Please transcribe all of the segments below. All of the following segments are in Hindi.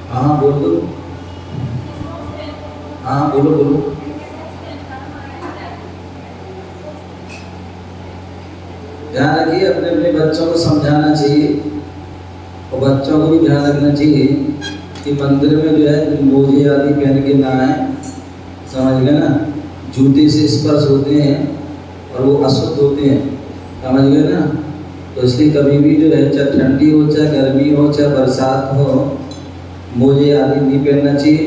हाँ बोलो, हाँ बोलो बोलो। ध्यान रखिए, अपने अपने बच्चों को समझाना चाहिए और बच्चों को भी ध्यान रखना चाहिए कि मंदिर में जो है मोजे आदि पहन के ना आए, समझ गए ना। जूते से स्पर्श होते हैं और वो अशुद्ध होते हैं, समझ गए ना। तो इसलिए कभी भी जो है, चाहे ठंडी हो चाहे गर्मी हो चाहे बरसात हो, मोजे आदि नहीं पहनना चाहिए।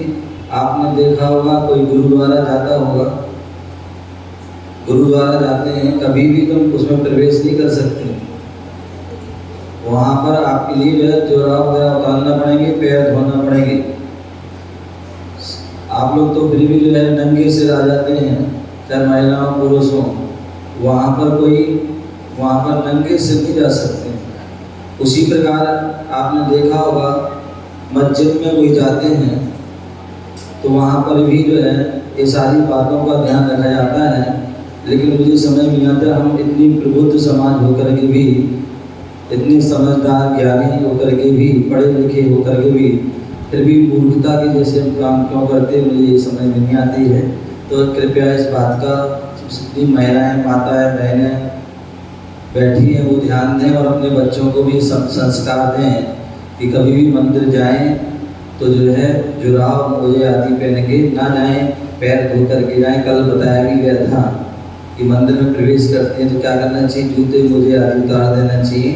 आपने देखा होगा कोई गुरुद्वारा जाता होगा, गुरुद्वारा जाते हैं, कभी भी तुम उसमें प्रवेश नहीं कर सकते। वहाँ पर आपके लिए जो है जोराब वगैरह उतारना पड़ेंगे, पैर धोना पड़ेंगे। आप लोग तो फिर भी जो है नंगे सिर आ जाते हैं, चाहे महिला हो पुरुष हो। वहाँ पर नंगे सिर नहीं जा सकते। उसी प्रकार आपने देखा होगा मस्जिद में कोई जाते हैं तो वहाँ पर भी जो है ये सारी बातों का ध्यान रखा जाता है। लेकिन मुझे समझ नहीं आता, हम इतनी प्रबुद्ध समाज होकर के भी, इतने समझदार ज्ञानी होकर के भी, पढ़े लिखे होकर के भी, फिर भी मूर्खता के जैसे हम काम क्यों करते हैं, मुझे ये समझ नहीं आती है। तो कृपया इस बात का जितनी महिलाएं, माताएं, बहनें बैठी हैं वो ध्यान दें और अपने बच्चों को भी संस्कार दें कि कभी भी मंदिर जाएं तो जो है जुराब मोजे आदि पहन के ना जाएं, पैर धो करके जाएं। कल बताया भी गया था कि मंदिर में प्रवेश करते हैं तो क्या करना चाहिए, जूते मोजे आदि उतार देना चाहिए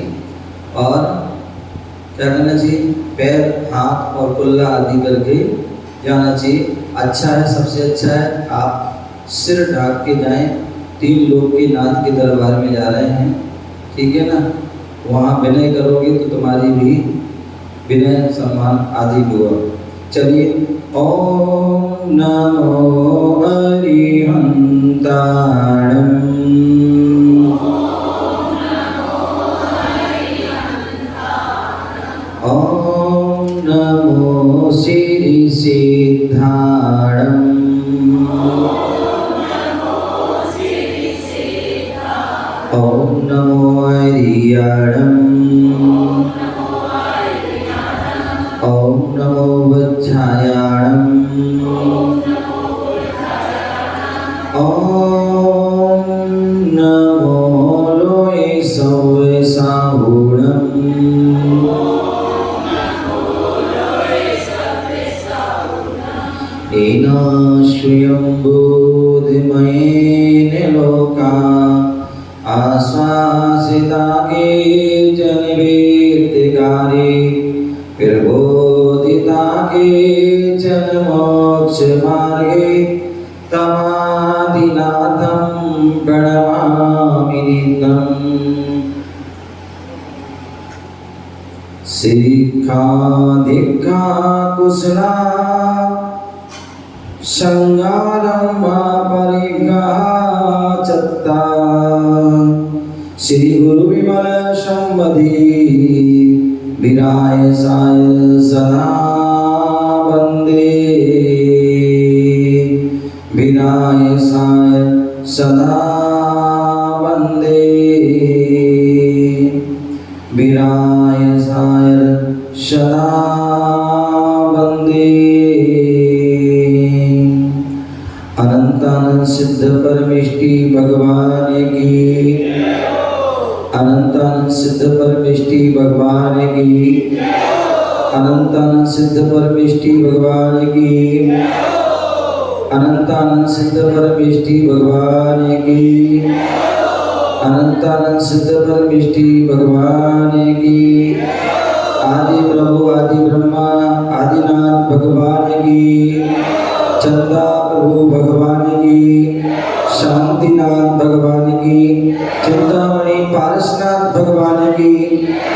और क्या करना चाहिए, पैर हाथ और कुल्ला आदि करके जाना चाहिए। अच्छा है, सबसे अच्छा है आप सिर ढाक के जाएं। 3 लोग के नाथ के दरबार में जा रहे हैं, ठीक है ना। वहाँ विनय करोगे तो तुम्हारी भी विनय सम्मान आदि होगा। चलिए, ओम नमो अरिहंताणं, ओम नमो श्री सिद्धाणं, ओम नमो हरियाणं, ओम नमो वज्रायाणं, ओम नमो लोये सौवे साहुणं, एनाश्वयं बोधिमयेन लोका आश्वासिता के जनवेत्तिकारे, प्रबोधिता के जनमोक्ष मार्गे, तमादिनाथं प्रणमामि नित्यम्। शिक्षा दीक्षा कुशला संगारम्भा परिग्रहा चत्ता, श्री गुरु विमल संबधि विरायसाय सदा वन्दे, विरायसाय सदा वन्दे, विरायसाय सदा वन्दे। अनंतानंद सिद्ध परमेष्टि भगवान की, अनंतानंद सिद्ध परमेष्टि भगवान की, अनंतानंद सिद्ध परमेष्टि भगवान की, अनंतानंद सिद्ध परमेष्टि भगवान की, अनंतानंद सिद्ध परमेष्टि भगवान की। आदि प्रभु आदि ब्रह्मा आदिनाथ भगवान की, चंदा प्रभु भगवान की, शांतिनाथ भगवान की, चिंतामणि पारसनाथ भगवान की,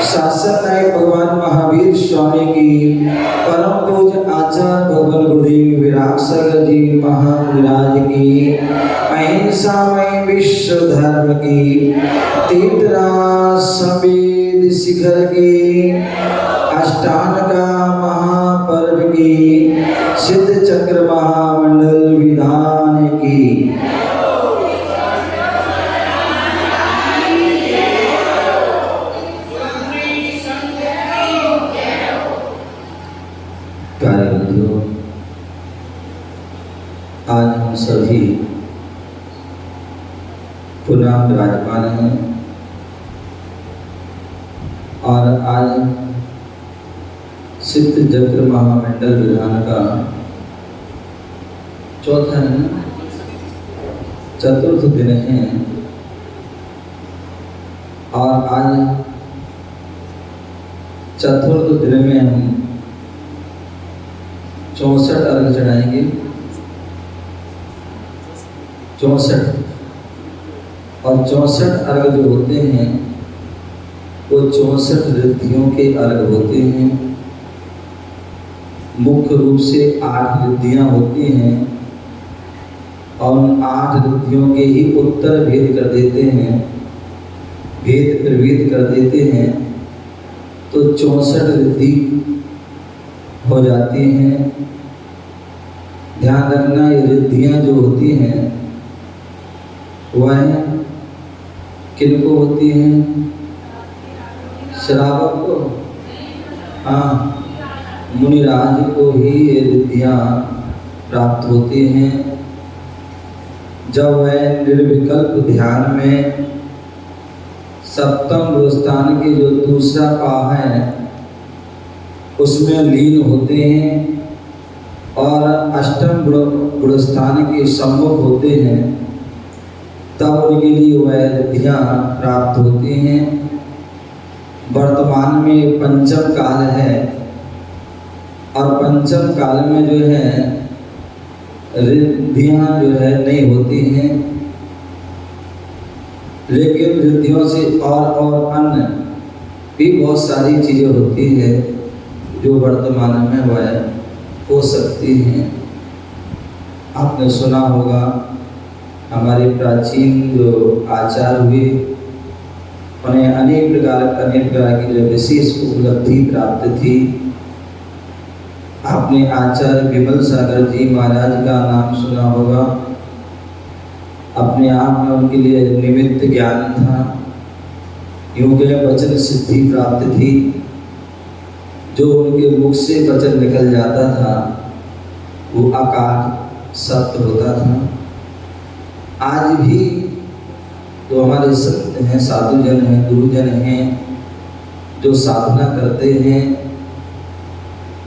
शासन नायक भगवान महावीर स्वामी की, परम पूज्य आचार्य भगवान गुरुदेव विराट सागर जी महाराज की, अहिंसामय विश्व धर्म की, तीर्थराज समेत शिखर की, अष्टांगा महापर्व की, सिद्ध चक्र महामंडल विधान हम सभी पुनः विराजमान हैं और आज सिद्ध चक्र महामंडल विधान का चौथा है ना, चतुर्थ दिन है और आज चतुर्थ दिन में हम 64 अर्घ चढ़ाएंगे। 64 और 64 अर्घ जो होते हैं वो 64 रिद्धियों के अर्घ होते हैं। मुख्य रूप से 8 रिद्धियां होती हैं और उन 8 रिद्धियों के ही उत्तर भेद कर देते हैं, भेद प्रभेद कर देते हैं, तो 64 रिद्धि हो जाती हैं। ध्यान रखना, ये रिद्धियां जो होती हैं वह किनको होती हैं? श्रावक को, हाँ, मुनिराज को ही ये रिद्धियां प्राप्त होती हैं। जब वह निर्विकल्प ध्यान में सप्तम गुणस्थान के जो दूसरा पाव है उसमें लीन होते हैं और अष्टम गुणस्थान के सम्मुख होते हैं, तब उनके लिए वह रिद्धियां प्राप्त होती हैं। वर्तमान में पंचम काल है और पंचम काल में जो है रिद्धियां जो है नहीं होती हैं, लेकिन रिद्धियों से और अन्य भी बहुत सारी चीज़ें होती है जो वर्तमान में वह हो सकती हैं। आपने सुना होगा हमारे प्राचीन जो आचार्य हुए उन्हें अनेक प्रकार की जो विशेष उपलब्धि प्राप्त थी। आपने आचार्य विमल सागर जी महाराज का नाम सुना होगा। अपने आप में उनके लिए निमित्त ज्ञान था, योग्य वचन सिद्धि प्राप्त थी। जो उनके मुख से वचन निकल जाता था वो आकार सत्य होता था। आज भी जो हमारे संत हैं, साधुजन हैं, गुरुजन हैं, जो साधना करते हैं,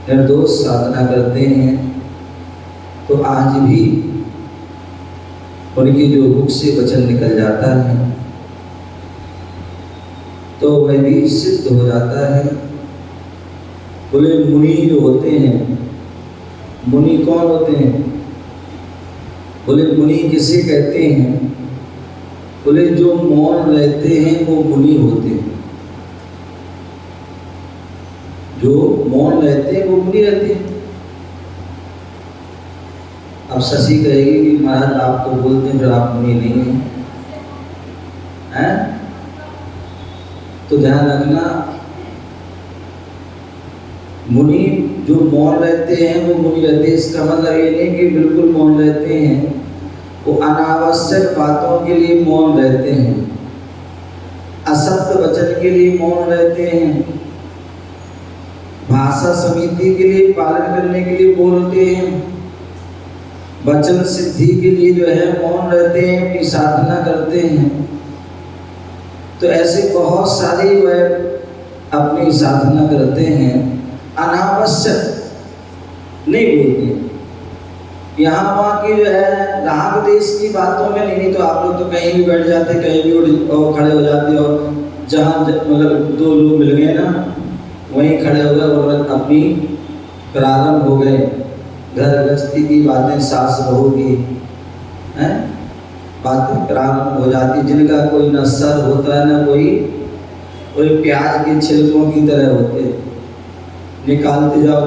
निर्दोष साधना करते हैं, तो आज भी उनकी जो मुख से वचन निकल जाता है तो वह भी सिद्ध हो जाता है। बोले मुनि जो होते हैं, मुनि कौन होते हैं? बोले मुनि किसे कहते हैं? बोले जो मौन रहते हैं वो मुनि होते हैं। जो मौन रहते हैं वो मुनि रहते हैं। अब शशि कहेगी कि महाराज आप तो बोलते हैं फिर आप मुनि नहीं हैं, तो ध्यान रखना, मुनि जो मौन रहते हैं वो मुनि रहते हैं। इसका मतलब ये नहीं कि बिल्कुल मौन रहते हैं, वो अनावश्यक बातों के लिए मौन रहते हैं, असत्य वचन के लिए मौन रहते हैं, भाषा समिति के लिए पालन करने के लिए बोलते हैं, वचन सिद्धि के लिए जो है मौन रहते हैं, अपनी साधना करते हैं। तो ऐसे बहुत सारी वह अपनी साधना करते हैं, अनावश्यक नहीं बोलते। यहाँ वहाँ की जो है राग देश की बातों में नहीं तो आप लोग तो कहीं भी बैठ जाते, कहीं भी खड़े हो जाते, और जहाँ मतलब 2 लोग मिल गए ना वहीं खड़े हो गए और अपनी प्रारंभ हो गए घर गृहस्थी की बातें, सास बहू की हैं बातें प्रारंभ हो जाती, जिनका कोई न सर होता है न कोई प्याज के छिलकों की तरह होते। निकालते जाओ,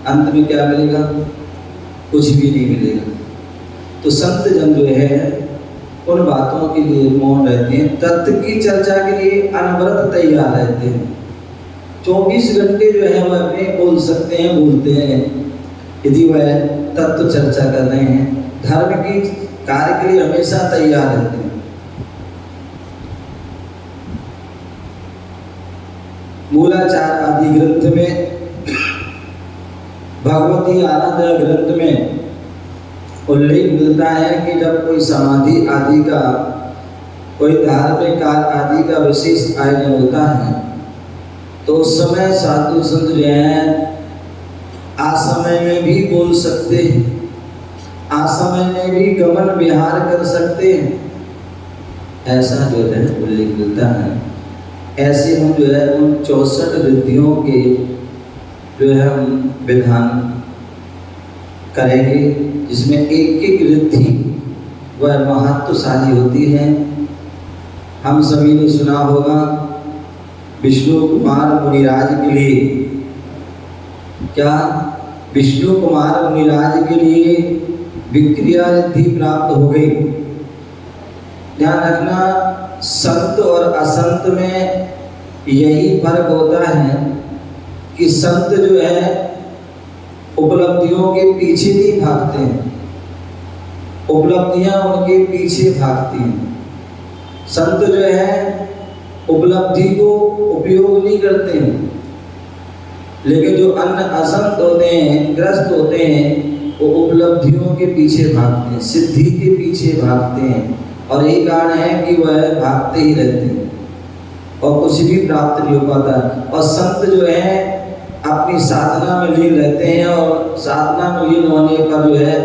अंत में क्या मिलेगा? कुछ भी नहीं मिलेगा। तो संत जन जो है उन बातों के लिए मौन रहते हैं, तत्व की चर्चा के लिए अनवरत तैयार रहते हैं। 24 घंटे जो है वह अपने बोल सकते हैं, बोलते हैं, यदि वह तत्व चर्चा कर रहे हैं। धर्म की कार्य के लिए हमेशा तैयार रहते हैं। मूलाचार आदि ग्रंथ में, भगवती आराधना ग्रंथ में उल्लेख मिलता है कि जब कोई समाधि आदि का, कोई धार्मिक कार्य आदि का विशेष आयोजन होता है तो उस समय साधु संत जो हैं आसमय में भी बोल सकते हैं, आसमय में भी गमन विहार कर सकते हैं, ऐसा जो है उल्लेख मिलता है। ऐसे हम जो है उन 64 रिद्धियों के जो है हम विधान करेंगे, जिसमें एक एक रिद्धि वह महत्वशाली होती है। हम सभी ने सुना होगा विष्णु कुमार मुनिराज के लिए, क्या विष्णु कुमार मुनिराज के लिए विक्रिया रिद्धि प्राप्त हो गई। ध्यान रखना, संत और असंत में यही फर्क होता है कि संत जो है उपलब्धियों के पीछे नहीं भागते हैं, उपलब्धियां उनके पीछे भागती हैं। संत जो है उपलब्धि को उपयोग नहीं करते हैं, लेकिन जो अन्य असंत होते हैं, ग्रस्त होते हैं, वो उपलब्धियों के पीछे भागते हैं, सिद्धि के पीछे भागते हैं। और यही कारण है कि वह भागते ही रहते हैं और कुछ भी प्राप्त नहीं हो पाता। और संत जो है अपनी साधना में लीन रहते हैं और साधना में लीन होने पर जो है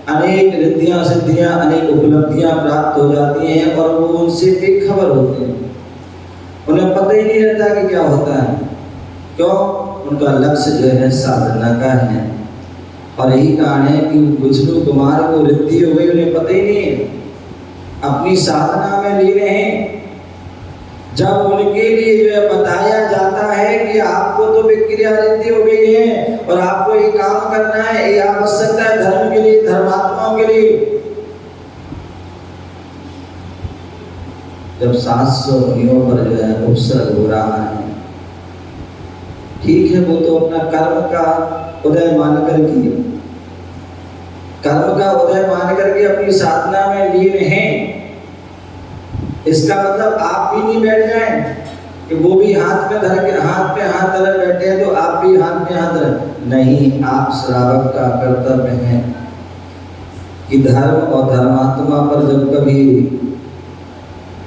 अनेक रिद्धियां सिद्धियां अनेक उपलब्धियां प्राप्त हो जाती हैं और वो उनसे बेखबर होते हैं, उन्हें पता ही नहीं रहता कि क्या होता है। क्यों? उनका लक्ष्य जो है साधना का है। और यही कारण है कि विष्णु कुमार को रिद्धि हो गई, उन्हें पता ही नहीं है, अपनी साधना में लीन हैं। जब उनके लिए जो है बताया जाता है कि आपको तो विक्रिया रिद्धि हो गई है और आपको ये काम करना है, ये आवश्यकता है धर्म के लिए, धर्मात्माओं के लिए। जब 700 मुनियों पर जो है उपसर्ग हो रहा है, ठीक है, वो तो अपना कर्म का उदय मान करके, कर्म का उदय मान करके अपनी साधना में लीन हैं। इसका मतलब आप भी नहीं बैठ जाएं कि वो भी हाथ में धर के हाथ पे हाथ धरे बैठे हैं तो आप भी हाथ में हाथ धरे। नहीं, आप श्रावक का कर्तव्य है कि धर्म और धर्मात्मा पर जब कभी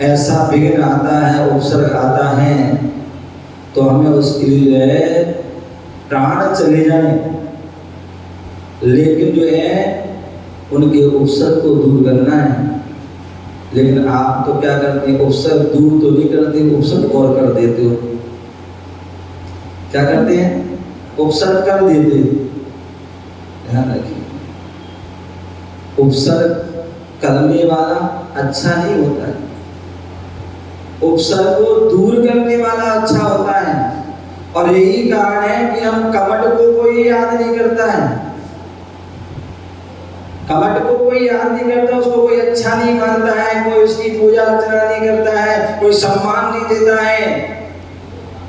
ऐसा विघ्न आता है, उपसर्ग आता है, तो हमें उसके लिए प्राण चले जाएं, लेकिन जो है उनके उपसर्ग को दूर करना है। लेकिन आप तो क्या करते हैं, उपसर्ग दूर तो नहीं करते, उपसर्ग और कर देते हो। क्या करते हैं? उपसर्ग कर देते। ध्यान रखिए, उपसर्ग करने वाला अच्छा नहीं होता है, उपसर्ग को दूर करने वाला अच्छा होता है। और यही कारण है कि हम कमट को कोई याद नहीं करता है, कमट को कोई याद नहीं करता, उसको कोई अच्छा नहीं मानता है, कोई उसकी पूजा अर्चना नहीं करता है, कोई सम्मान नहीं देता है।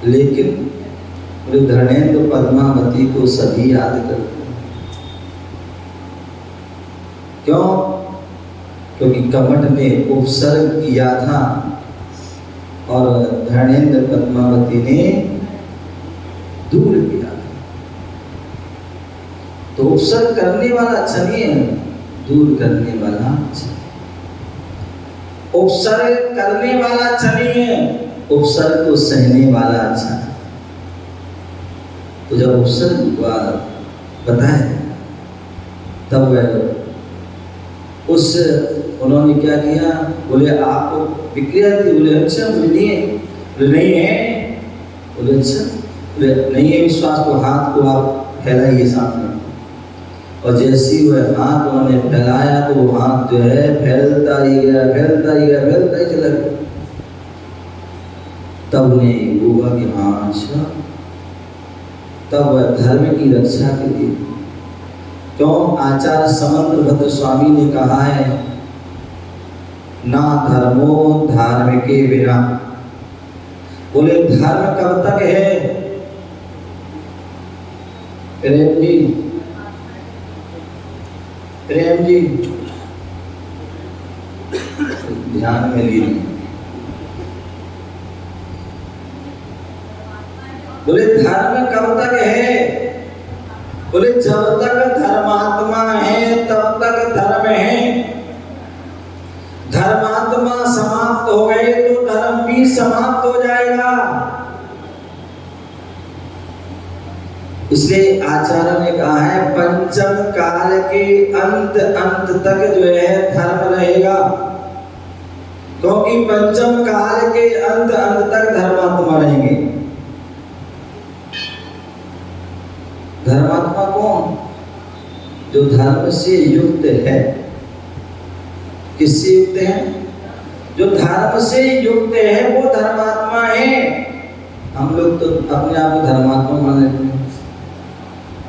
लेकिन धर्मेंद्र पद्मावती को सभी याद करते हैं। क्यों? क्योंकि कमट ने उपसर्ग किया था और धर्मेंद्र पद्मावती ने दूर किया। तो उपसर्ग करने वाला अच्छा नहीं है, दूर करने वाला अच्छा। उपसर्ग करने वाला अच्छा नहीं है, उपसर्ग को सहने वाला अच्छा है। तो जब उपसर्ग हुआ बताए तब वह उस उन्होंने क्या किया, बोले आपको विक्रिया थी, बोले अच्छा, बोले नहीं है, बोले नहीं है, बोले अच्छा, बोले नहीं है विश्वास, को हाथ को आप फैलाइए सामने। और जैसे ही वह हाथ उन्होंने फैलाया तो वो हाथ जो है फैलता ही गया, फैलता ही गया, फैलता ही चला गया। तब उन्हें होगा कि हाँ अच्छा, तब वह धर्म की रक्षा के लिए, क्यों आचार्य समंत भद्र स्वामी ने कहा है, ना धर्मो धार्मिके बिना। बोले धर्म कब तक है? प्रेम जी, प्रेम जी ध्यान में लीजिए। बोले धर्म कब तक है? बोले जब तक धर्मात्मा है तब तक धर्म है, धर्मात्मा समाप्त हो गए तो धर्म भी समाप्त हो जाएगा। इसलिए आचार्य ने कहा है पंचम काल के अंत तक जो है धर्म रहेगा, क्योंकि पंचम काल के अंत तक धर्मात्मा रहेंगे। धर्मात्मा कौन? जो धर्म से युक्त है। किससे युक्त है? जो धर्म से युक्त है वो धर्मात्मा है। हम लोग तो अपने आप को धर्मात्मा मान लेते हैं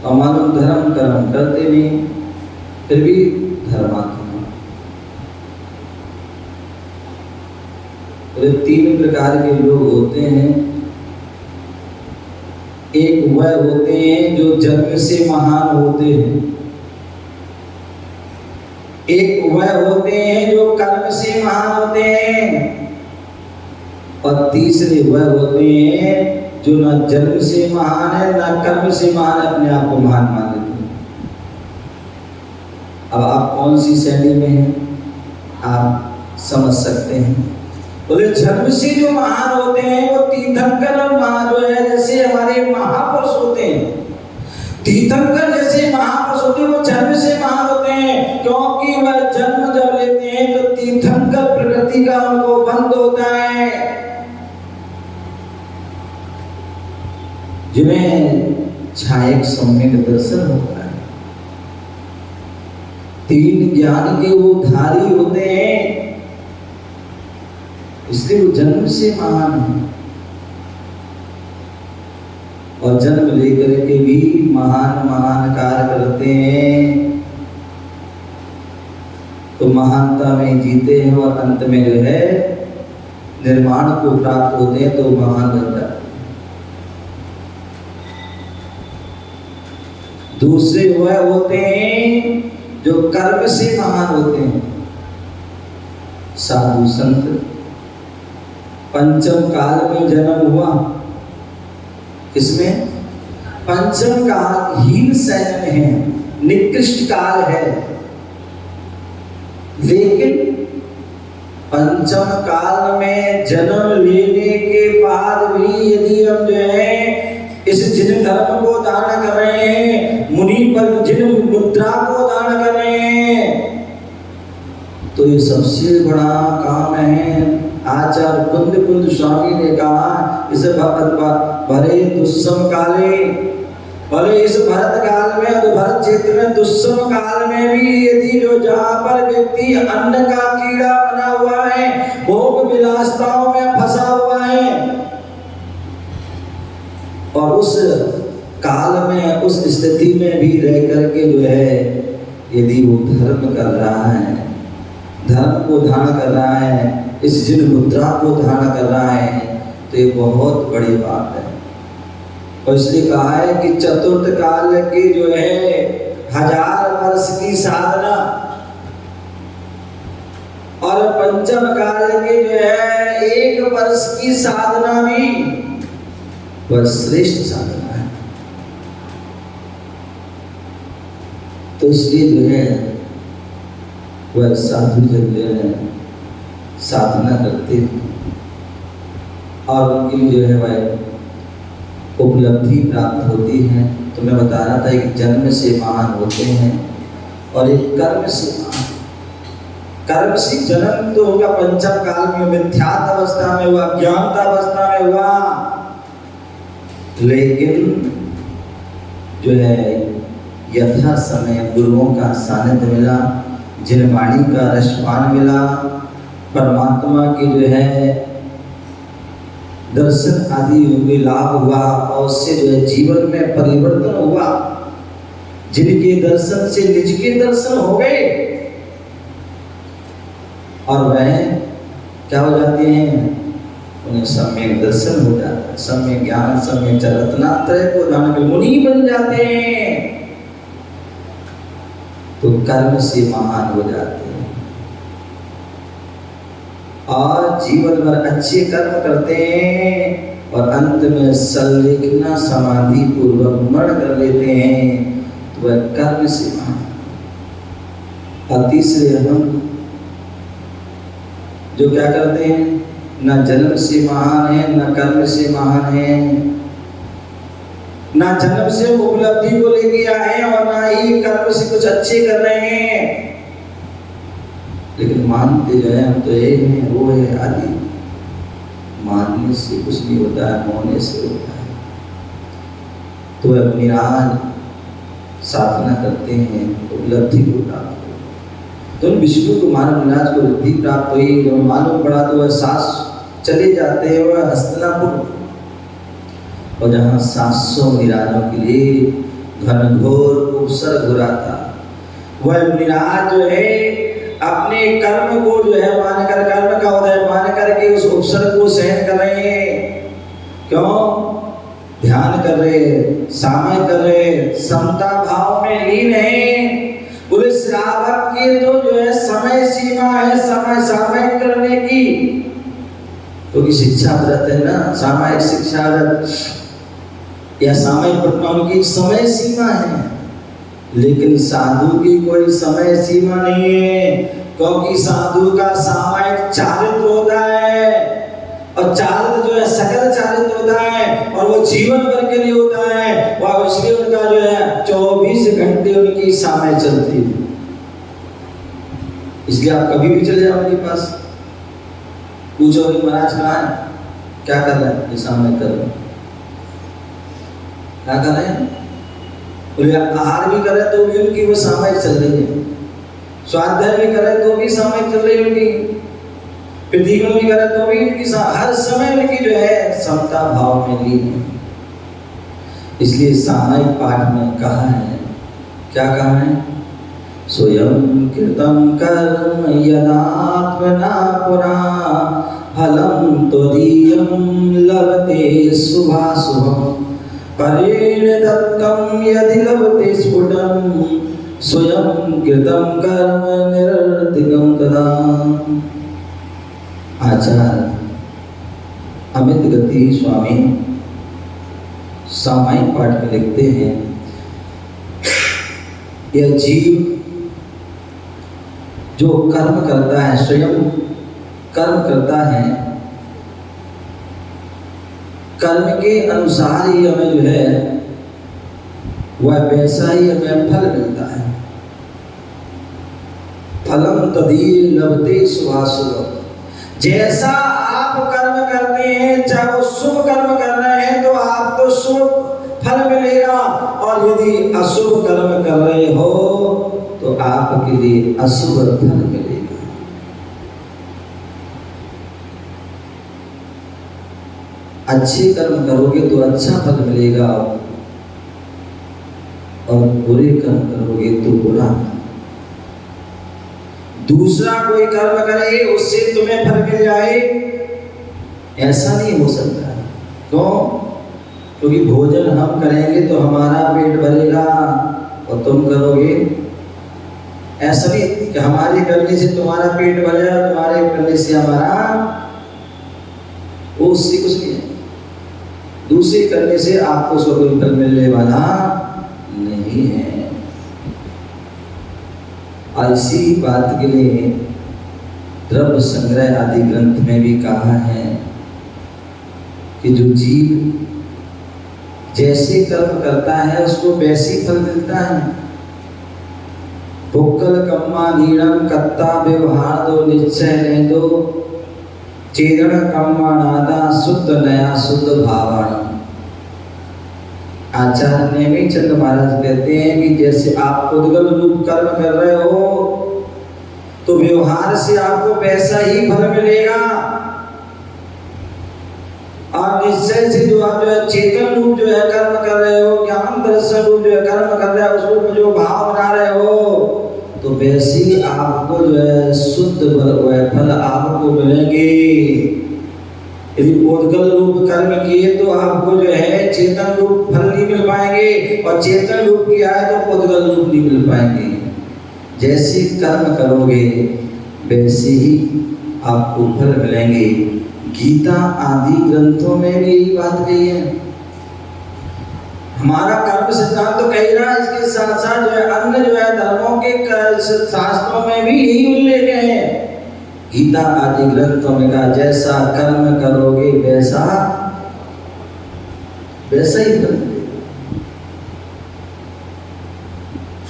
और मालूम धर्म कर्म करते नहीं, फिर भी धर्मात्मा। तो तीन प्रकार के लोग होते हैं। एक वह होते हैं जो जन्म से महान होते हैं, एक वह होते हैं जो कर्म से महान होते हैं, और तीसरे वह होते हैं जो ना जन्म से महान है ना कर्म से महान है, अपने आप को महान मान लेते हैं। अब आप कौन सी श्रेणी में हैं आप समझ सकते हैं। बोले जन्म से जो महान होते हैं वो तीर्थंकर और जो है जैसे हमारे महापुरुष होते हैं, तीर्थंकर जैसे महापुरुष होते हैं वो जन्म से महान होते हैं, क्योंकि वह जन्म जब लेते हैं तो तीर्थंकर प्रकृति का उनको बंध होता है। जिन्हें छायक सम्यक दर्शन होता है, तीन ज्ञान के वो धारी होते हैं, इसलिए वो जन्म से महान है। और जन्म लेकर के भी महान महान कार्य करते हैं, तो महानता में जीते हैं और अंत में जो है निर्माण को प्राप्त होते हैं, तो महान बन जाते हैं। दूसरे वह होते हैं जो कर्म से महान होते हैं, साधु संत। पंचम काल में जन्म हुआ, इसमें पंचम काल हीन शयन में है, निकृष्ट काल है, लेकिन पंचम काल में जन्म लेने के बाद भी यदि हम जो है इस जिन धर्म को धारण कर रहे हैं, मुनि पर जिन मुद्रा को धारण कर रहे हैं, तो ये सबसे बड़ा काम है। आचार्य कुंद स्वामी ने कहा इस भरे दुस्सम काले, बोले इस भरत काल में, भरत क्षेत्र में दुस्सम काल में भी यदि जो जहाँ पर व्यक्ति अन्न का कीड़ा बना हुआ है, भोग विलासताओं में फंसा हुआ है, और उस काल में उस स्थिति में भी रह करके जो है यदि वो धर्म कर रहा है, धर्म को धारण कर रहा है, इस जिन मुद्रा को धारण कर रहा है, तो ये बहुत बड़ी बात है। और इसलिए कहा है कि चतुर्थ काल की जो है 1000 वर्ष की साधना और पंचम काल की जो है 1 वर्ष की साधना भी वह श्रेष्ठ साधना है। तो इसलिए जो है वह साधु जन जो है साधना करते हैं और उनकी जो है वह उपलब्धि प्राप्त होती है। तो मैं बता रहा था कि जन्म से महान होते हैं और एक कर्म से महान। कर्म से जन्म तो होगा पंचम काल में, मिथ्यात्व अवस्था में हुआ, ज्ञानता अवस्था में हुआ, लेकिन जो है यथा समय गुरुओं का सानिध्य मिला, जिन वाणी का रसपान मिला, परमात्मा की जो है दर्शन आदि में लाभ हुआ और उससे जो है जीवन में परिवर्तन हुआ, जिनके दर्शन से निज के दर्शन हो गए और वह क्या हो जाते हैं, उन्हें सम्यक दर्शन हो जाता है, सम्यक ज्ञान, सम्यक रत्नात्रय को जान के मुनि बन जाते हैं, तो कर्म से महान हो जाते हैं और जीवन भर अच्छे कर्म करते हैं और अंत में सल्लेखना समाधि पूर्वक मरण कर लेते हैं। वह कर्म से महान। और तीसरे हम जो क्या करते हैं, न जन्म से महान है, न कर्म से महान है, ना जन्म से उपलब्धि को लेके आए और ना ही कर्म से कुछ अच्छे कर रहे हैं, लेकिन मानते जो है हम तो ये हैं वो है आदि। मानने से कुछ नहीं होता है, होने से होता है। तो अपनी आज साधना करते हैं उपलब्धि को प्राप्त हो। तो विष्णु को मानव निराज को बुद्धि प्राप्त हुई। जब मालूम पड़ा तो वह सास चले जाते हैं वह हस्तिनापुर, और जहाँ 700 निराजों के लिए घनघोर उपसर्ग हो रहा था, वह निराज जो है अपने कर्म को जो है मानकर, कर्म का उदय मान करके उस उपसर्ग को सहन कर रहे हैं। क्यों? ध्यान कर रहे हैं, सामय कर रहे हैं, समता भाव में लीन है। बोले श्रावक की तो जो है समय सीमा है समय सामयिक करने की, क्योंकि तो शिक्षा व्रत है ना, सामायिक शिक्षा व्रत या सामयिक प्रकरण की समय सीमा है, लेकिन साधु की कोई समय सीमा नहीं है, क्योंकि साधु का सामायिक चारित्र होता है, और चारित्र जो है सकल चारित्र होता है, और वो जीवन भर के लिए होता है। वह इसलिए उनका जो है 24 घंटे उनकी समय चलती है। इसलिए आप कभी भी चले जाओ उनके पास, पूछो महाराज कहाँ है, क्या कर रहे हैं, ये सामने कर रहे हैं, क्या कर रहे हैं? बोले आहार भी करे तो भी उनकी वो सामयिक चल रही है, स्वाध्याय भी करे तो भी सामयिक चल रही है उनकी, प्रतिगमन भी करे तो भी उनकी हर समय उनकी जो है समता भाव में लीन है। इसलिए सामयिक पाठ में कहा है, क्या कहा है? स्वयं कृतं कर्म यदात्मना पुरा फलं त्वदीयं लभते शुभाशुभम् परेण दत्तं यदि लभते स्फुटं स्वयं कृतं कर्म निरर्थिकं तदा। आचार्य अमित गति स्वामी सामायिक पाठ में लिखते हैं, यह जीव जो कर्म करता है, स्वयं कर्म करता है, कर्म के अनुसार ही हमें जो है वह वैसा ही हमें फल मिलता है। फलम तदीय लभते शुभाशुभ। जैसा आप कर्म करते हैं, चाहे वो शुभ कर्म कर रहे हैं तो आपको शुभ फल मिलेगा, और यदि अशुभ कर्म कर रहे हो तो आपके लिए अशुभ फल मिलेगा। अच्छे कर्म करोगे तो अच्छा फल मिलेगा, और बुरे कर्म करोगे तो बुरा। दूसरा कोई कर्म करे उससे तुम्हें फल मिल जाए, ऐसा नहीं हो सकता। क्यों? क्योंकि भोजन हम करेंगे तो हमारा पेट भरेगा, और तुम करोगे ऐसा नहीं कि हमारे करने से तुम्हारा पेट भर जाए, तुम्हारे करने से हमारा, वो उससे कुछ नहीं है। दूसरे करने से आपको उसका कोई फल मिलने वाला नहीं है। और इसी बात के लिए द्रव्य संग्रह आदि ग्रंथ में भी कहा है कि जो जीव जैसे कर्म करता है उसको वैसे फल मिलता है। पुक्कल कम्मा नीड़म कत्ता व्यवहार दो निश्चय ले दो चेदन कम्मा नादा शुद्ध नया शुद्ध भावना। आचार्य नेमिचंद महाराज कहते हैं कि जैसे आप उद्गल रूप कर्म कर रहे हो तो व्यवहार से आपको वैसा ही फल मिलेगा, और निश्चय से जो आप जो है चेतन रूप जो है कर्म कर रहे हो, ज्ञान दर्शन रूप जो है कर्म कर रहे हो, उसको जो भाव बना रहे हो, तो वैसे ही आपको जो है शुद्ध फल आपको मिलेंगे। यदि उद्गल रूप कर्म किए तो आपको जो है चेतन रूप फल नहीं मिल पाएंगे, और चेतन रूप किया है तो उद्गल रूप नहीं मिल पाएंगे। जैसे कर्म करोगे वैसे ही आपको फल मिलेंगे। गीता आदि ग्रंथों में भी यही बात कही है। हमारा कर्म सिद्धांत तो कह रहा है, इसके साथ साथ जो है अन्य जो है धर्मों के शास्त्रों में भी यही उल्लेख है। गीता आदि ग्रंथों में कहा जैसा कर्म करोगे वैसा ही फल।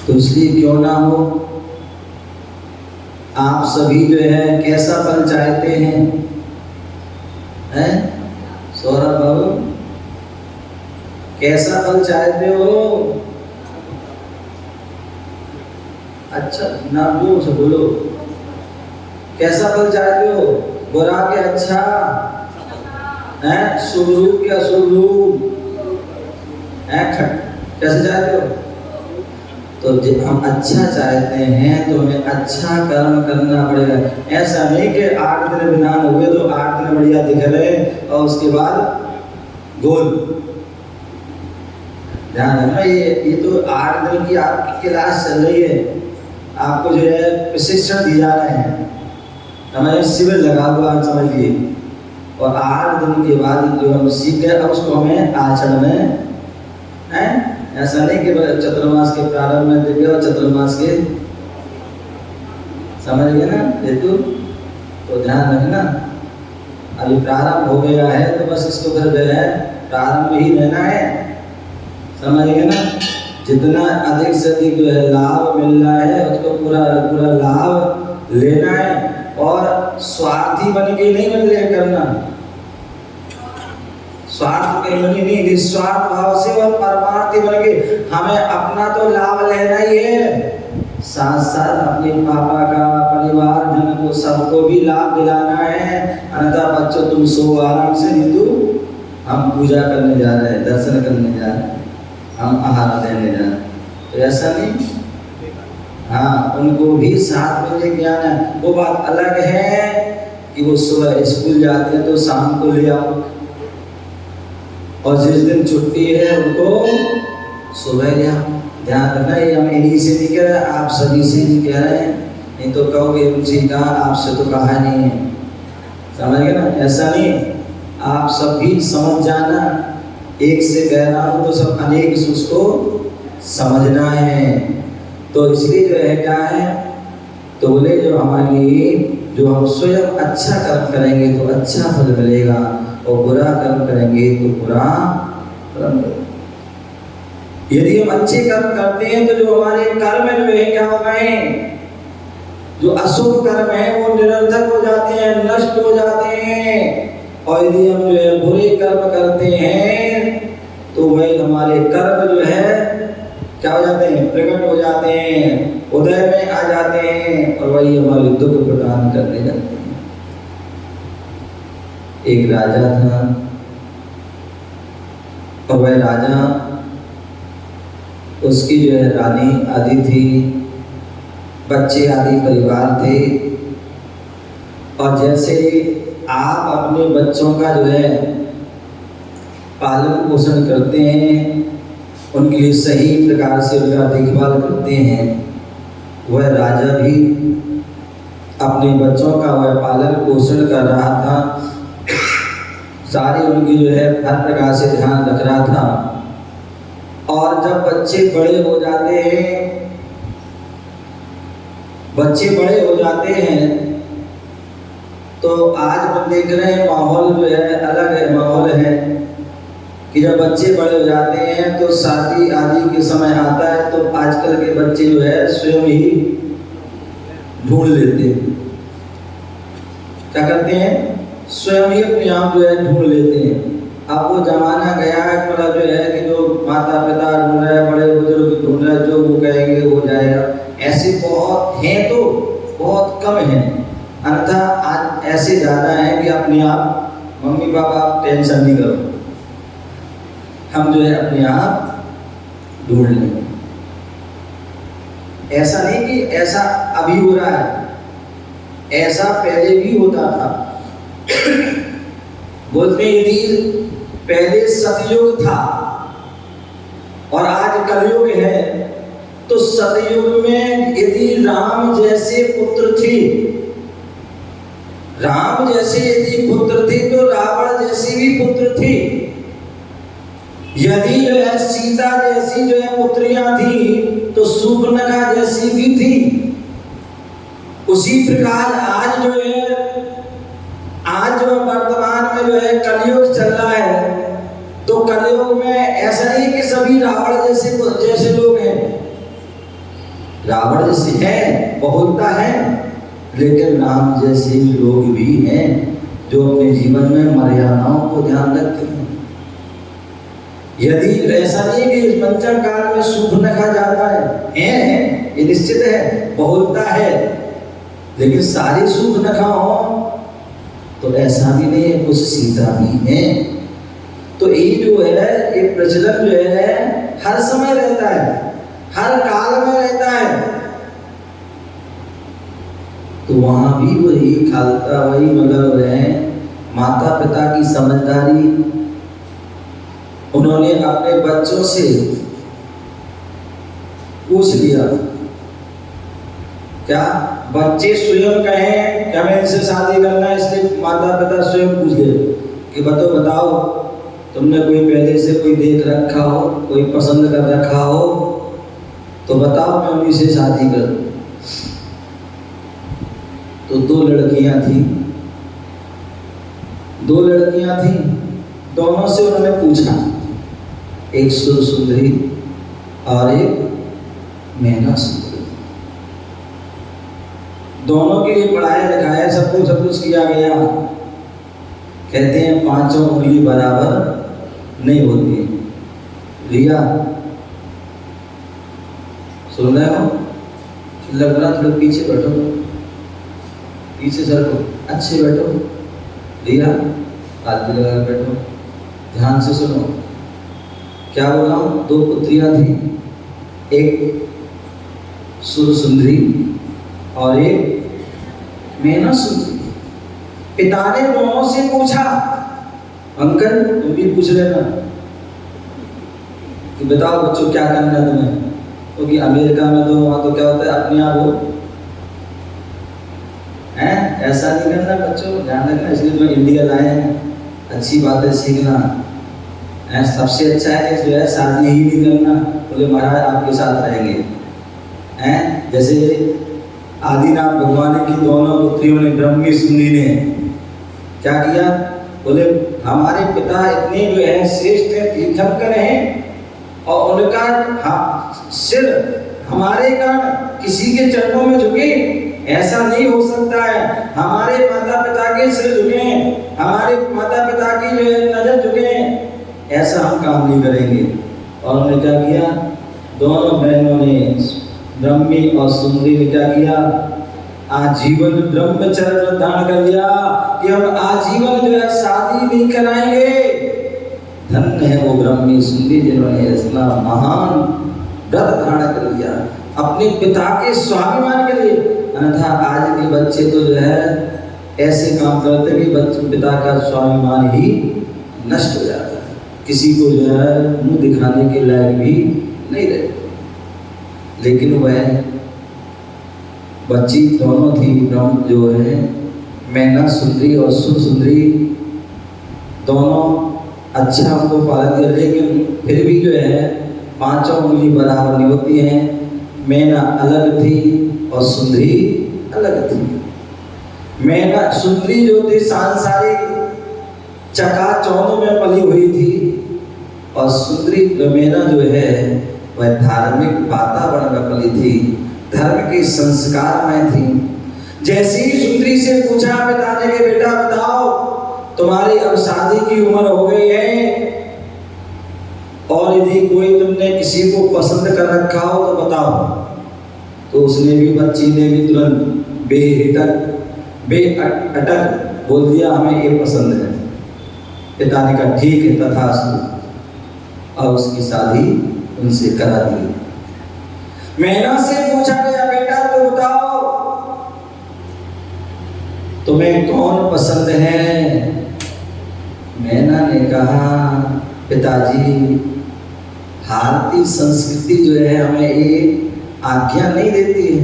तो इसलिए क्यों ना हो, आप सभी जो है कैसा फल चाहते हैं सौरभ बाबू, कैसा फल चाहते हो? अच्छा ना बोलो, से बोलो, कैसा फल चाहते हो? बुरा के अच्छा है, शुभ रूप के अशुभ रूप है, कैसे चाहते हो? तो जब हम अच्छा चाहते हैं तो हमें अच्छा कर्म करना पड़ेगा। ऐसा नहीं कि 8 दिन विधान हुए तो 8 दिन बढ़िया दिख रहे और उसके बाद गोल। ध्यान रखना, ये तो 8 दिन की आपकी क्लास चल रही है, आपको जो है प्रशिक्षण दिया जा रहे हैं, हमारे शिविर लगा हुआ समझिए, और 8 दिन के बाद जो हम सीख गए अब उसको हमें आचरण में है। ऐसा नहीं कि चतुर्मास के प्रारंभ में दिव्य और चतुर्मास के, समझ गए ना हेतु? तो ध्यान रखना, अभी प्रारंभ हो गया है तो बस इसको फिर जो है प्रारंभ ही रहना है, समझ गए ना? जितना अधिक से अधिक जो है लाभ मिल रहा है उसको पूरा पूरा लाभ लेना है, और स्वार्थी बन के नहीं बन रहे करना, स्वार्थ कहीं बनी नहीं, निस्वार्थ भाव से और परमार्थी बन के हमें अपना तो लाभ लेना ही है, साथ साथ अपने पापा का, परिवार जन को, सबको भी लाभ दिलाना है। अन्यथा बच्चों तुम सो आराम से, नहीं तो हम पूजा करने जा रहे हैं, दर्शन करने जा रहे हैं, हम आहार देने जा रहे हैं, तो ऐसा नहीं। हाँ, उनको भी साथ में लेके आना है। वो बात अलग है कि वो सुबह स्कूल जाते हैं तो शाम को ले आओ, और जिस दिन छुट्टी है उनको सुबह ले आओ। ध्यान रखना, ये हम इन्हीं से नहीं कह रहे, आप सभी से नहीं कह रहे हैं, नहीं तो कहोगे उनसे कहा, आपसे तो कहा नहीं है, समझ गए ना? ऐसा नहीं, आप सब भी समझ जाना, एक से कह रहा हूँ तो सब अनेक से उसको समझना है। तो इसलिए जो है क्या है, तो बोले जो हमारी, जो हम स्वयं अच्छा कर्म करेंगे तो अच्छा फल मिलेगा, और बुरा कर्म करेंगे तो बुरा फल मिलेगा। यदि हम अच्छे कर्म करते हैं तो जो हमारे कर्म जो है क्या हो गए, जो अशुभ कर्म है वो निरर्थक हो जाते हैं, नष्ट हो जाते हैं, और यदि हम जो है बुरे कर्म करते हैं तो वही हमारे कर्म जो है क्या हो जाते हैं, प्रकट हो जाते हैं, उदय में आ जाते हैं, और वही हमारे दुख प्रदान करने लगते हैं। एक राजा था, और वह राजा, उसकी जो है रानी आदि थी, बच्चे आदि परिवार थे, और जैसे आप अपने बच्चों का जो है पालन पोषण करते हैं, उनके लिए सही प्रकार से उनका देखभाल करते हैं, वह राजा भी अपने बच्चों का वह पालन पोषण कर रहा था, सारी उनकी जो है हर प्रकार से ध्यान रख रहा था। और जब बच्चे बड़े हो जाते हैं, तो आज हम देख रहे हैं माहौल जो है अलग है, माहौल है कि जब बच्चे बड़े हो जाते हैं तो शादी आदि के समय आता है तो आजकल के बच्चे जो है स्वयं ही ढूंढ लेते हैं, क्या करते हैं, स्वयं ही अपने आप जो है ढूंढ लेते हैं। अब वो जमाना गया है, मतलब जो है कि जो माता पिता ढूंढ रहे हैं, बड़े बुजुर्ग ढूंढ रहे हैं, जो वो कहेंगे हो जाएगा। ऐसे बहुत हैं तो बहुत कम हैं, अन्यथा आज ऐसे ज़्यादा हैं कि अपने आप मम्मी पापा आप टेंशन नहीं करो, हम जो है अपने आप ढूंढ लेंगे। ऐसा नहीं कि ऐसा अभी हो रहा है, ऐसा पहले भी होता था। बोलते यदि पहले सतयुग था और आज कलयुग है, तो सतयुग में यदि राम जैसे पुत्र थे, राम जैसे यदि पुत्र थे तो रावण जैसे भी पुत्र थे। यदि जो है सीता जैसी जो है पुत्रियां थी तो शूर्पणखा जैसी भी थी। उसी प्रकार आज जो वर्तमान में जो है कलयुग चल रहा है, तो कलयुग में ऐसा नहीं कि सभी रावण जैसे लोग हैं। रावण जैसे हैं, बहुलता है, लेकिन राम जैसे लोग भी हैं जो अपने जीवन में मर्यादाओं को ध्यान रखते हैं। यदि ऐसा नहीं कि इस पंचम काल में शूर्पणखा ज्यादा है, ये निश्चित है, बहुलता है, लेकिन सारी शूर्पणखा हो तो ऐसा भी नहीं है, कुछ सीता भी है। तो ये जो है ये प्रचलन जो है हर समय रहता है, हर काल में रहता है। तो वहां भी वही खालता, वही मतलब है माता पिता की समझदारी। उन्होंने अपने बच्चों से पूछ लिया, क्या बच्चे स्वयं कहें कि हमें इनसे शादी करना है, इसलिए माता पिता स्वयं पूछ गए कि बताओ तुमने कोई पहले से कोई देख रखा हो, कोई पसंद कर रखा हो तो बताओ, मैं उन्हीं से शादी करूं। तो दो लड़कियां थी, दोनों से उन्होंने पूछा, एक सुंदरी और एक मैना सुंदरी। दोनों के लिए पढ़ाया लिखाया सब कुछ किया गया। कहते हैं पांचों उंगली बराबर नहीं होती। रिया सुन रहे हो? लग रहा थोड़ा पीछे बैठो, पीछे सरको, अच्छे बैठो। रिया हाथ भी लगा बैठो, ध्यान से सुनो क्या बोल रहा हूं। दो पुत्रियां थी, एक सुंदरी और एक मैना सुंदरी। पिता ने दोनों से पूछा, अंकल तुम भी पूछ लेना कि बताओ बच्चों क्या करना है तुम्हें, क्योंकि अमेरिका में तो वहां तो क्या होता है अपने आप हो हैं, ऐसा नहीं करना बच्चों, ध्यान रखना। इसलिए तो इंडिया लाए हैं, अच्छी बातें सीखना है। सबसे अच्छा है जो है शादी ही नहीं करना, बोले महाराज आपके साथ रहेंगे हैं। जैसे आदिनाथ भगवान की दोनों पुत्रियों ने, ब्रह्मी सुंदरी ने क्या किया, बोले हमारे पिता इतने जो है श्रेष्ठ हैं, तीर्थंकर हैं, और उनका सिर हमारे कारण किसी के चरणों में झुके, ऐसा नहीं हो सकता है। हमारे माता पिता के सिर झुके, हमारे माता पिता की जो है नजर झुके, ऐसा हम काम नहीं करेंगे। और उन्होंने क्या किया, दोनों बहनों ने, ब्रह्मी और सुंदरी ने क्या किया, आजीवन ब्रह्मचर्य धारण कर लिया कि हम आजीवन जो है शादी नहीं कराएंगे। धन्य है वो ब्रह्मी सुंदरी जिन्होंने इतना महान व्रत धारण कर लिया अपने पिता के स्वाभिमान के लिए। अन्यथा आज के बच्चे तो जो है ऐसे काम करते कि बच्चे पिता का स्वाभिमान ही नष्ट हो जाता है, किसी को जो है मुंह दिखाने के लायक भी नहीं रहते। लेकिन वह बच्ची दोनों थी, ब्रह्म जो है मैना सुंदरी और सुंदरी, दोनों अच्छा हमको पालन कर, लेकिन फिर भी जो है पांचों उंगली बराबर नहीं होती हैं। मैना अलग थी और सुंदरी अलग थी। मैना सुंदरी जो थी सांसारिक चकाचौंध में पली हुई थी, और सुंदरी मैना जो है वह धार्मिक वातावरण में पली थी, धर्म के संस्कार में थी। जैसे ही सुंदरी से पूछा पिता ने कि बेटा बताओ तुम्हारी अब शादी की उम्र हो गई है, और यदि कोई तुमने किसी को पसंद कर रखा हो तो बताओ। तो उसने भी, बच्ची ने भी तुरंत बेअटक बोल दिया हमें ये पसंद है। पिता ने कहा ठीक है तथास्तु, और उसकी शादी उनसे करा दी। मैना से पूछा गया बेटा तो बताओ तुम्हें कौन पसंद है। मैना ने कहा पिताजी भारतीय संस्कृति जो है हमें ये आज्ञा नहीं देती है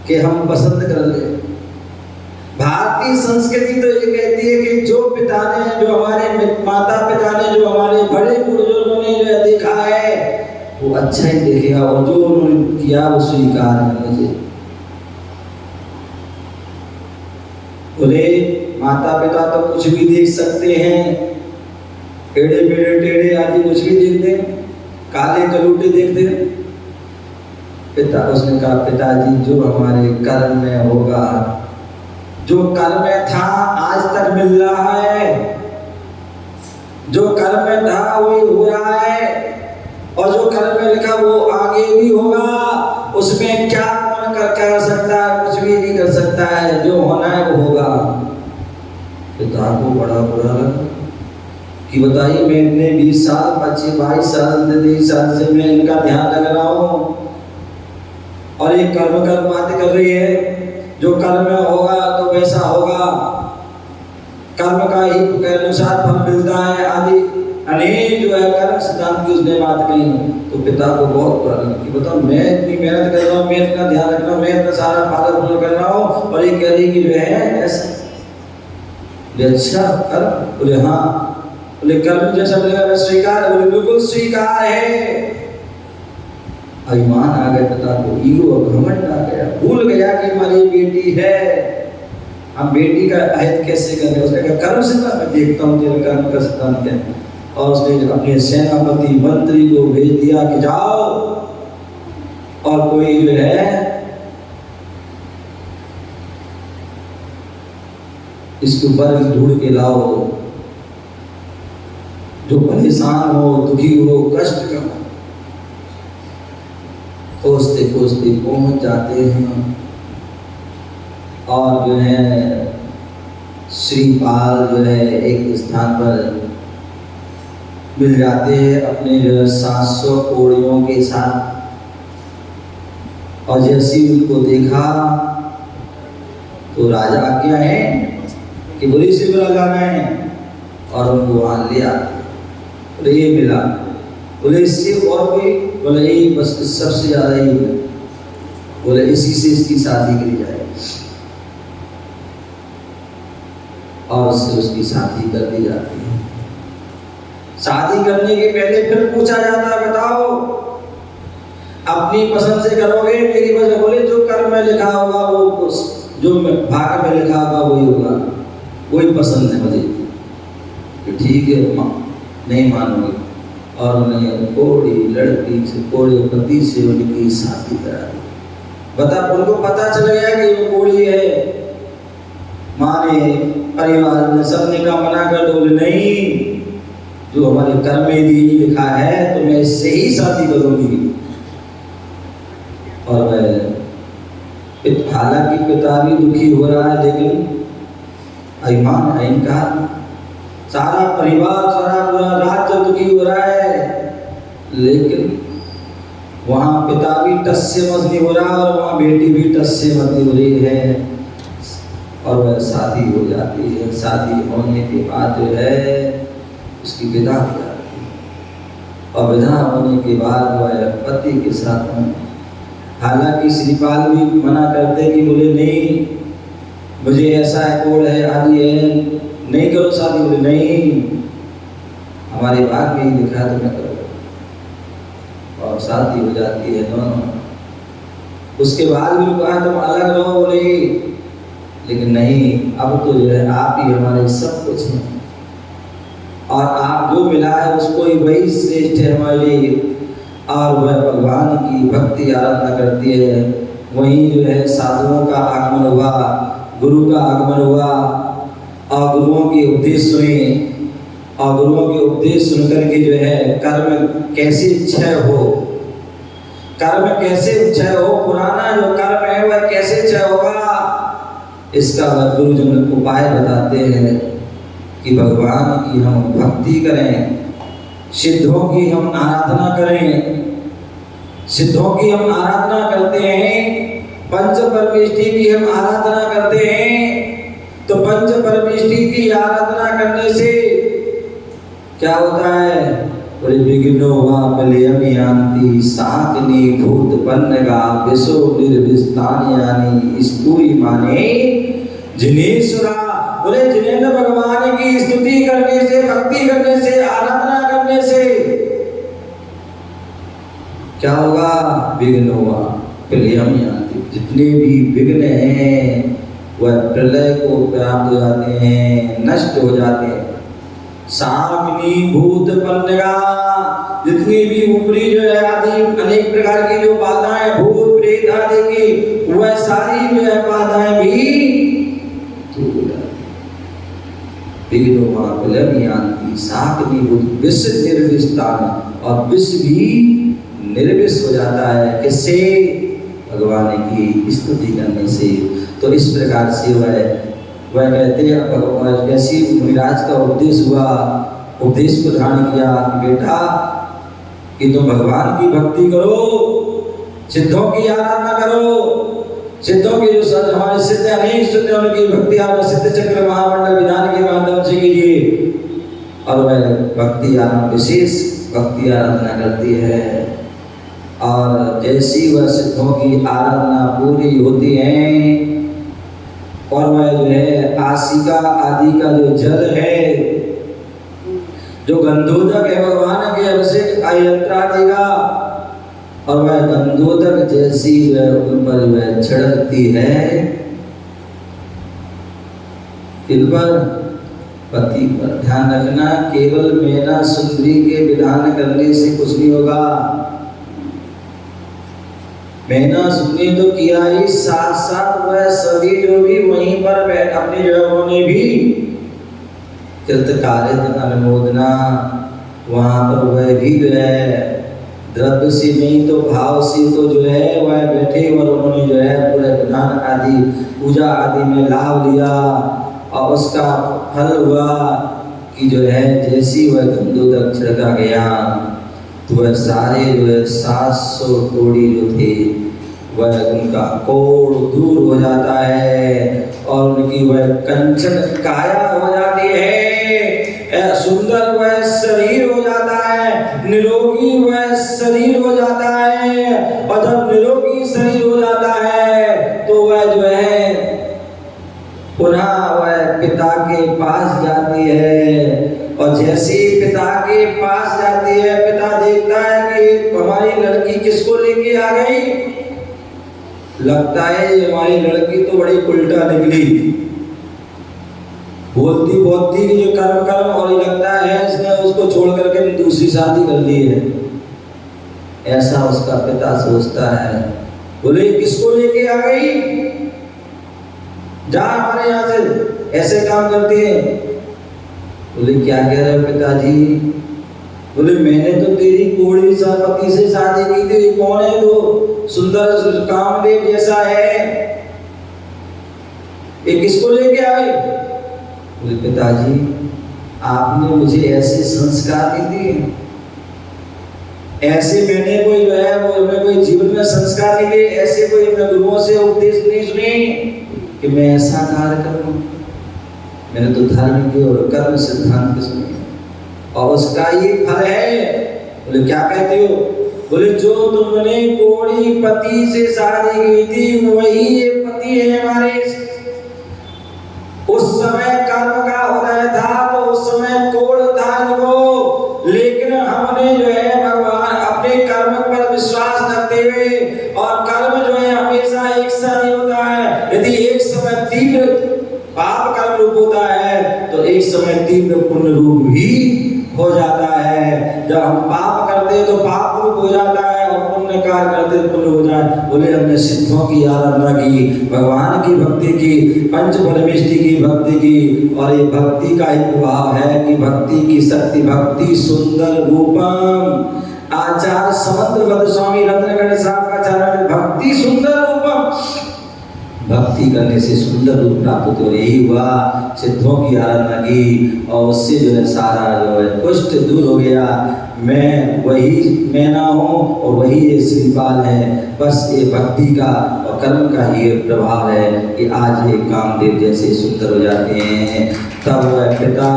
कि हम पसंद कर ले। भारतीय भारतीय संस्कृति तो ये कहती है कि जो पिता ने, जो हमारे माता पिता ने, जो हमारे बड़े बुजुर्गों ने जो देखा है वो अच्छा ही देखेगा, और जो उन्होंने किया वो स्वीकार है मुझे। बोले माता पिता तो कुछ भी देख सकते हैं, टेढ़े मेढ़े टेढ़े आदि कुछ भी देखते, काले कलूटे देखते। पिता, उसने कहा पिताजी जो हमारे कर्म में होगा, जो कर्म में था आज तक मिल रहा है, जो कर्म में था वही हो रहा है, और जो कर्म में लिखा वो आगे भी होगा। उसमें क्या मन कर सकता है? कुछ भी नहीं कर सकता है, जो होना है वो होगा। पिता को बड़ा बुरा लगा कि बताइए मैं इतने 20 साल 25-22 साल 23 साल से मैं इनका ध्यान रख रहा हूँ, और ये कर्म कर्म बातें कर रही है, जो कर्म में होगा तो वैसा होगा, कर्म का ही के अनुसार फल मिलता है आदि अनेक जो है कर्म सिद्धांत की उसने बात कही। तो पिता को बहुत बुरा लगा कि बताओ मैं इतनी मेहनत कर रहा हूँ, मैं इतना ध्यान रख रहा हूँ, मैं इतना सारा पालन पूर्ण कर रहा हूँ, और ये कह रही कि जो है ऐसा। अच्छा कर्म? बोले हाँ। बोले कर्म जैसा मिलेगा मैं स्वीकार? बोले बिल्कुल स्वीकार है। अभिमान आ गया पिता को, ईगो घमंड आ गया, भूल गया कि हमारी बेटी है, हम बेटी का अहित कैसे करें। उसने कहा कर्म सिद्धांत मैं देखता हूँ तेरे कर्म का सिद्धांत क्या है। और उसने अपने सेनापति मंत्री को भेज दिया कि जाओ और कोई जो है इसके ऊपर ढूंढ के लाओ, जो परेशान हो, दुखी हो, कष्ट का। खोजते खोजते पहुंच जाते हैं, और जो है श्रीपाल जो है एक स्थान पर मिल जाते हैं अपने जो 700 कोड़ियों के साथ। और जैसे उनको देखा तो राजा आज्ञा है कि बुरी से बुरा जाना है, और उनको वहां लिया। बोले ये मिला, बोले इससे और कोई? बोले यही बस, सबसे ज्यादा ही। बोले इसी से इसकी शादी करी जाए, और उससे उसकी शादी कर दी जाती है। शादी करने के पहले फिर पूछा जाता है बताओ अपनी पसंद से करोगे मेरी वजह? बोले जो कर्म में लिखा होगा वो, जो भाग में लिखा होगा वही होगा, वही पसंद है मुझे। तो ठीक है नहीं मानोगे। और उन्हें कोड़ी लड़की से, कोड़ी पति से उनकी शादी करा दी। बता, उनको पता चल गया कि वो कोड़ी है। माने परिवार ने सबने कहा मना कर दो। नहीं, जो हमारे कर्म में भी लिखा है तो मैं इससे ही शादी करूंगी। और हालांकि पिता भी दुखी हो रहा है, लेकिन अभिमान अहंकार, सारा परिवार, सारा पूरा राज्य दुखी हो रहा है, लेकिन वहाँ पिता भी टस से मस नहीं हो रहा, और वहाँ बेटी भी टस से मस नहीं हो रही है। और वह शादी हो जाती है। शादी होने के बाद जो है उसकी विदा हो जाती है, और विदा होने के बाद वह पति के साथ में। हालांकि श्रीपाल भी मना करते कि बोले नहीं मुझे ऐसा कोड है आदि है, नहीं करो शादी। बोले नहीं, हमारे भाग में ही लिखा है तो मैं करूँगा। और शादी हो जाती है दोनों। उसके बाद भी कहा तुम अलग रहो, बोले लेकिन नहीं, अब तो जो है आप ही हमारे सब कुछ हैं, और आप जो मिला है उसको ही वही श्रेष्ठ है हमारे लिए। और वह भगवान की भक्ति आराधना करती है। वहीं जो है साधुओं का आगमन हुआ, गुरु का आगमन हुआ, और गुरुओं के उपदेश सुने, और गुरुओं के उपदेश सुनकर के जो है कर्म कैसे क्षय हो, कर्म कैसे क्षय हो, पुराना जो कर्म है वह कैसे क्षय होगा, इसका गुरुजन उपाय बताते हैं कि भगवान की हम भक्ति करें, सिद्धों की हम आराधना करें। सिद्धों की हम आराधना करते हैं, पंच परमेष्टि की हम आराधना करते हैं। तो पंच परमेष्टि की आराधना करने से क्या होता है? विघ्नो वा बलियमियांति साकिनी भूत पन्नगा विशो निर्विस्तानि यानी। स्तूरी माने जिन्हें सुना, बोले जिन्हें तो भगवान की स्तुति करने से, भक्ति करने से, आराधना करने से क्या होगा? विघ्न हुआ प्रलयम यान्ति। जितने भी विघ्न हैं वह प्रलय को प्राप्त हो जाते हैं, नष्ट हो जाते हैं। सामिनी भूत पन्नगा, जितनी भी ऊपरी जो है आदि अनेक प्रकार की जो बाधाएं, भूत प्रेत आदि की, वह सारी जो है बाधाएं भी साकनी भूत विष निर्विष्टान, और विष भी निर्विष हो जाता है। किससे? भगवान की स्तुति करने से। तो इस प्रकार से वह कहते हैं, भगवान जैसी मुनिराज का उपदेश हुआ, उपदेश को धारण किया कि बेटा कि तुम भगवान की भक्ति करो, सिद्धों की आराधना करो, सिद्धों के जो हमारे सिद्ध अनेक सिद्ध उनकी भक्ति आप सिद्ध चक्र महामंडल विधान के माध्यम से कीजिए। और वह भक्ति आराधना, विशेष भक्ति आराधना करती है। और जैसी वह सिद्धों की आराधना पूरी होती है और वह जो है आसिका आदि का जो जल है, जो गंधोदक है भगवान के अभिषेक का यंत्र देगा, और वह गंधोदक जैसी उन पर वह छिड़कती है, इन पर पति पर। ध्यान रखना, केवल मैना सुंदरी के विधान करने से कुछ नहीं होगा। मैना सुंदरी तो किया ही, साथ साथ वह सभी जो भी वहीं पर बैठ अपने जो है उन्होंने भी कृतकार्य अनुमोदना, वहां पर वह भी जो है द्रव्य से नहीं तो भाव से तो जो है वह बैठे और उन्होंने जो है पूरे विधान आदि पूजा आदि में लाभ लिया। और उसका फल हुआ कि जो है जैसी वह गंधोदक छिड़का गया तो वह सारे जो है 700 कोड़ी जो थे वह उनका कोढ़ दूर हो जाता है और उनकी वह कंचन काया हो जाती है, सुंदर वह शरीर हो जाता है, निरोगी वह शरीर हो जाता है। और जब निरोगी शरीर हो जाता है तो वह जो है पुनः वह पिता के पास जाती है। और जैसे ही पिता के पास जाती है, पिता देखता है कि हमारी लड़की किसको लेके आ गई। लगता है ये हमारी लड़की तो बड़ी उल्टा निकली, बोलती बोलती कि जो कर्म कर्म, और लगता है इसने उसको छोड़ करके दूसरी शादी कर ली है। ऐसा उसका पिता सोचता है। बोले किसको लेके आ गई, जा हमारे यहाँ से, ऐसे काम करती है। बोले क्या कह रहे हो पिताजी। बोले मैंने तो तेरी कोड़ी पति से शादी की थी, कौन है तो सुंदर कामदेव जैसा है, ये किसको लेके आए। बोले पिताजी आपने मुझे ऐसे संस्कार नहीं दिए, ऐसे मैंने कोई जो है वो मैं कोई जीवन में संस्कार नहीं दिए, ऐसे कोई मैं गुरुओं से उपदेश नहीं सुने कि मैं ऐसा कार्य करूं। मैंने तो धर्म के और कर्म सिद्धांत सुने और उसका ये फल है। बोले क्या कहते हो। बोले जो तुमने कोड़ी पति से शादी की थी वही ये पति है हमारे। उस समय कर्म का उदय था तो उस समय कोड़ था इनको, लेकिन हमने जो है भगवान अपने कर्म पर विश्वास रखते हुए, और कर्म जो है हमेशा एक सा नहीं होता है। यदि एक समय तीव्र पाप कर्म रूप होता है तो एक समय तीव्र पुण्य रूप भी हो जाता है। जब हम पाप करते हैं तो पाप रूप हो जाता है और पुण्य कार्य करते तो पुण्य हो जाए। बोले हमने सिद्धों की आराधना की, भगवान की भक्ति की, पंच परमेष्टि की भक्ति की, और ये भक्ति का ही प्रभाव है कि भक्ति की शक्ति, भक्ति सुंदर रूपम। आचार्य समंद्र स्वामी रत्नगढ़ साहब का चरण, भक्ति सुंदर रूपम। भक्ति करने से सुंदर रूप प्राप्त होते, और यही हुआ सिद्धों की आराधना की और उससे जो है सारा जो है कुष्ठ दूर हो गया। मैं वही मैना हूँ और वही ये श्रीपाल है। बस ये भक्ति का और कर्म का ही प्रभाव है कि आज ये कामदेव जैसे सुंदर हो जाते हैं। तब वह पिता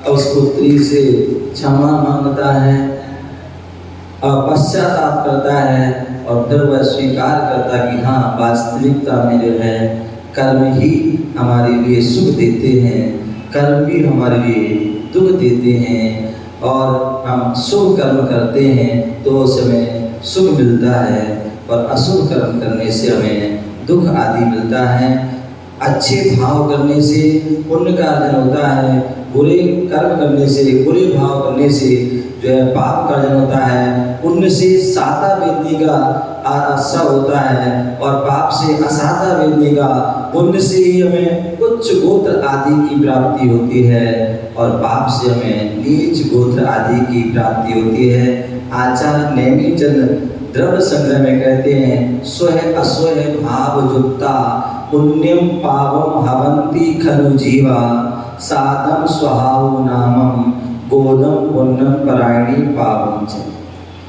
उस पुत्री से क्षमा मांगता है और पश्चाताप करता है, और फिर वह स्वीकार करता कि हाँ वास्तविकता में जो है कर्म ही हमारे लिए सुख देते हैं, कर्म भी हमारे लिए दुख देते हैं। और हम शुभ कर्म करते हैं तो उससे हमें सुख मिलता है, और अशुभ कर्म करने से हमें दुख आदि मिलता है। अच्छे भाव करने से पुण्य का अर्जन होता है, बुरे कर्म करने से, बुरे भाव करने से जो है पाप का अर्जन होता है। पुण्य से साता वेदनी का आश्रय होता है, और पाप से असाता वेदनी का। पुण्य से ही हमें उच्च गोत्र आदि की प्राप्ति होती है, और पाप से हमें नीच गोत्र आदि की प्राप्ति होती है। आचार्य नेमिचंद द्रव्य संग्रह में कहते हैं, स्वह अस्वह भाव युक्ता पुण्यम पावम हवंती खलु जीवा, साधम स्वभाव नामम गोदम पुण्यम परायणी पावम च।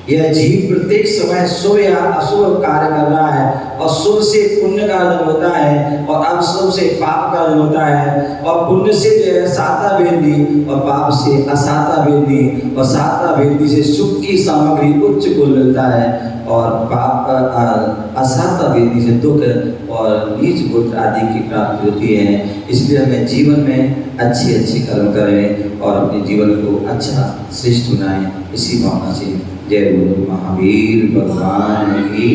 यह जीव प्रत्येक समय शुभ या अशुभ कार्य कर रहा है, और शुभ से पुण्य का अर्जन होता है, और अशुभ से पाप का अर्जन होता है। और पुण्य से जो है साता वेदी, और पाप से असाता वेदी, और साता वेदी से सुख की सामग्री उच्च को मिलता है, और पाप असाता वेदी से दुख और नीच गोत्र आदि की प्राप्ति होती है। इसलिए हमें जीवन में अच्छे अच्छे कर्म करें और अपने जीवन को अच्छा श्रेष्ठ बनाएं। इसी भावना से जय गुरु महावीर भगवान की।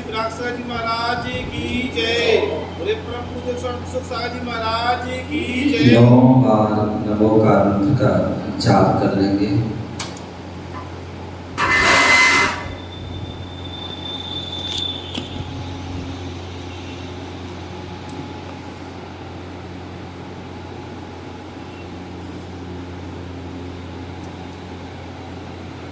द्राक्षाजी महाराज की जय। महाराज की जय। 9 बार नमो का मंत्र का जाप कर लेंगे।